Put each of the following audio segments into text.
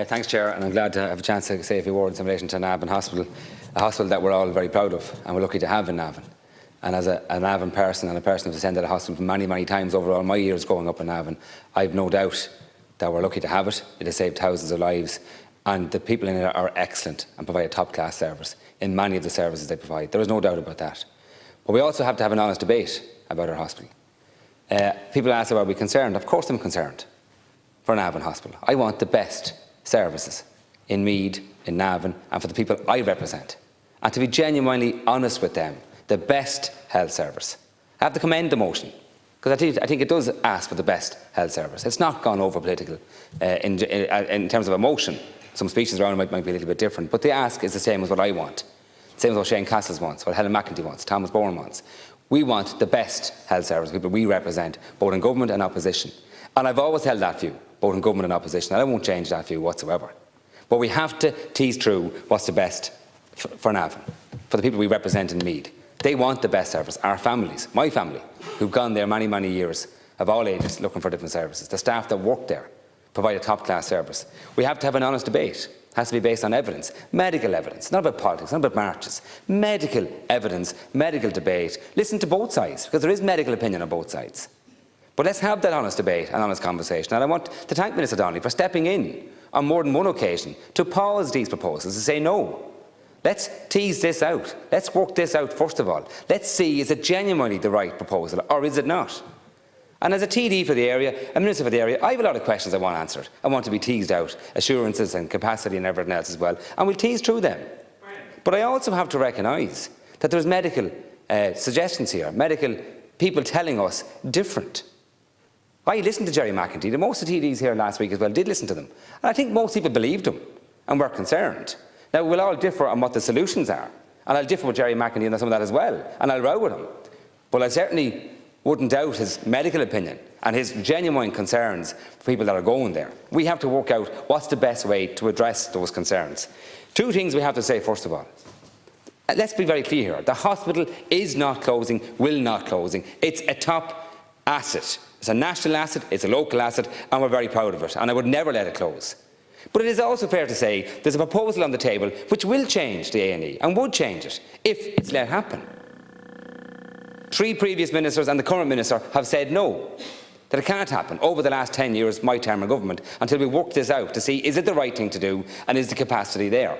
Thanks, Chair, and I'm glad to have a chance to say a few words in relation to Navan Hospital, a hospital that we're all very proud of and we're lucky to have in Navan. And as a Navan person and a person who's attended a hospital many, many times over all my years growing up in Navan, I've no doubt that we're lucky to have it. It has saved thousands of lives, and the people in it are excellent and provide a top-class service in many of the services they provide. There is no doubt about that. But we also have to have an honest debate about our hospital. People ask, are we concerned? Of course I'm concerned for Navan Hospital. I want the best services in Meath, in Navan, and for the people I represent. And to be genuinely honest with them, the best health service. I have to commend the motion, because I think it does ask for the best health service. It's not gone over political in terms of emotion. Some speeches around it might be a little bit different, but the ask is the same as what I want. Same as what Shane Castles wants, what Helen McEntee wants, Thomas Bourne wants. We want the best health service, people we represent, both in government and opposition. And I've always held that view, both in government and opposition, and I won't change that view whatsoever. But we have to tease through what's the best for Navan, for the people we represent in Meath. They want the best service. Our families, my family, who've gone there many, many years, of all ages, looking for different services. The staff that work there provide a top-class service. We have to have an honest debate. It has to be based on evidence, medical evidence, not about politics, not about marches. Medical evidence, medical debate. Listen to both sides, because there is medical opinion on both sides. But let's have that honest debate and honest conversation. And I want to thank Minister Donnelly for stepping in on more than one occasion to pause these proposals and say no. Let's tease this out. Let's work this out first of all. Let's see, is it genuinely the right proposal or is it not? And as a TD for the area, a Minister for the area, I have a lot of questions I want answered. I want to be teased out, assurances and capacity and everything else as well. And we'll tease through them. But I also have to recognise that there's medical suggestions here, medical people telling us different. I listened to Jerry McEntee. Most of the TDs here last week as well did listen to them. And I think most people believed him and were concerned. Now, we'll all differ on what the solutions are. And I'll differ with Jerry McEntee on some of that as well. And I'll row with him. But I certainly wouldn't doubt his medical opinion and his genuine concerns for people that are going there. We have to work out what's the best way to address those concerns. Two things we have to say, first of all. Let's be very clear here. The hospital is not closing, will not closing. It's a top asset. It's a national asset, it's a local asset, and we're very proud of it, and I would never let it close. But it is also fair to say there's a proposal on the table which will change the A&E, and would change it, if it's let happen. 3 previous ministers and the current minister have said no, that it can't happen over the last 10 years, my term in government, until we work this out to see is it the right thing to do, and is the capacity there.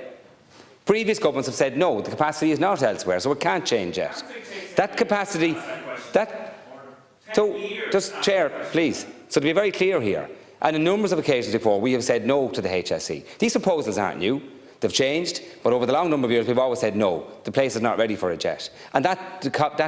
Previous governments have said no, the capacity is not elsewhere, so it can't change yet. That capacity, So, just Chair, please. So to be very clear here, and on numbers of occasions before, we have said no to the HSE. These proposals aren't new. They've changed, but over the long number of years, we've always said no. The place is not ready for it yet. And that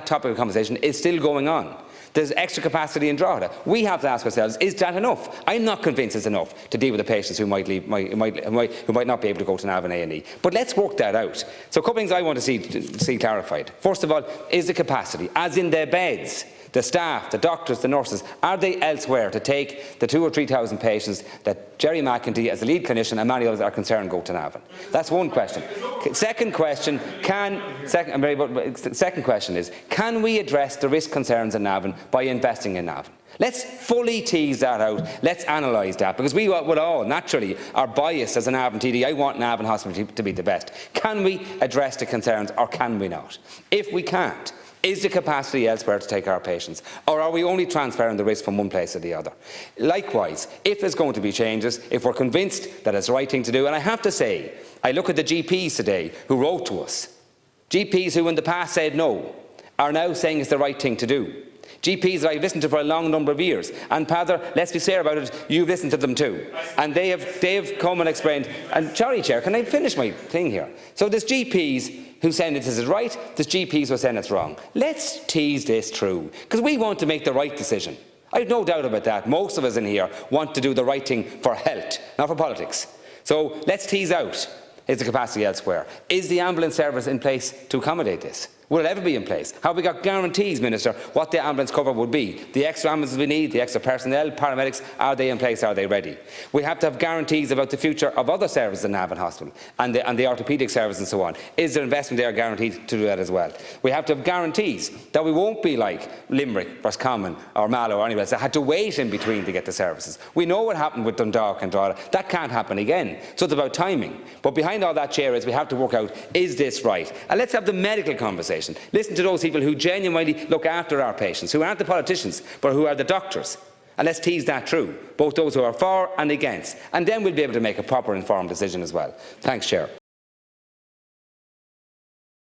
topic of conversation is still going on. There's extra capacity in Drogheda. We have to ask ourselves, is that enough? I'm not convinced it's enough to deal with the patients who might not be able to go to Navan A&E. But let's work that out. So a couple of things I want to see clarified. First of all, is the capacity, as in the beds, the staff, the doctors, the nurses, are they elsewhere to take the 2,000 or 3,000 patients that Jerry McEntee, as the lead clinician, and many others are concerned go to Navan? That's one question. Second question is, can we address the risk concerns in Navan by investing in Navan? Let's fully tease that out. Let's analyse that, because we will all, naturally, are biased as an Navan TD. I want Navan Hospital to be the best. Can we address the concerns, or can we not? If we can't, is the capacity elsewhere to take our patients, or are we only transferring the risk from one place to the other? Likewise, if there's going to be changes, if we're convinced that it's the right thing to do, and I have to say, I look at the GPs today who wrote to us, GPs who in the past said no, are now saying it's the right thing to do. GPs that I've listened to for a long number of years, and Pather, let's be fair about it, you've listened to them too, and they have come and explained. And sorry, Chair, can I finish my thing here? So there's GPs who saying this is right, there's GPs who are saying it's wrong. Let's tease this through, because we want to make the right decision. I have no doubt about that. Most of us in here want to do the right thing for health, not for politics. So let's tease out, is the capacity elsewhere? Is the ambulance service in place to accommodate this? Will it ever be in place? Have we got guarantees, Minister, what the ambulance cover would be? The extra ambulances we need, the extra personnel, paramedics, are they in place? Are they ready? We have to have guarantees about the future of other services in Navan Hospital and the orthopaedic service and so on. Is there investment there guaranteed to do that as well? We have to have guarantees that we won't be like Limerick, Roscommon or Mallow or anywhere else that had to wait in between to get the services. We know what happened with Dundalk and Drogheda. That can't happen again. So it's about timing. But behind all that, Chair, is we have to work out, is this right? And let's have the medical conversation. Listen to those people who genuinely look after our patients, who aren't the politicians, but who are the doctors. And let's tease that through, both those who are for and against. And then we'll be able to make a proper informed decision as well. Thanks, Chair.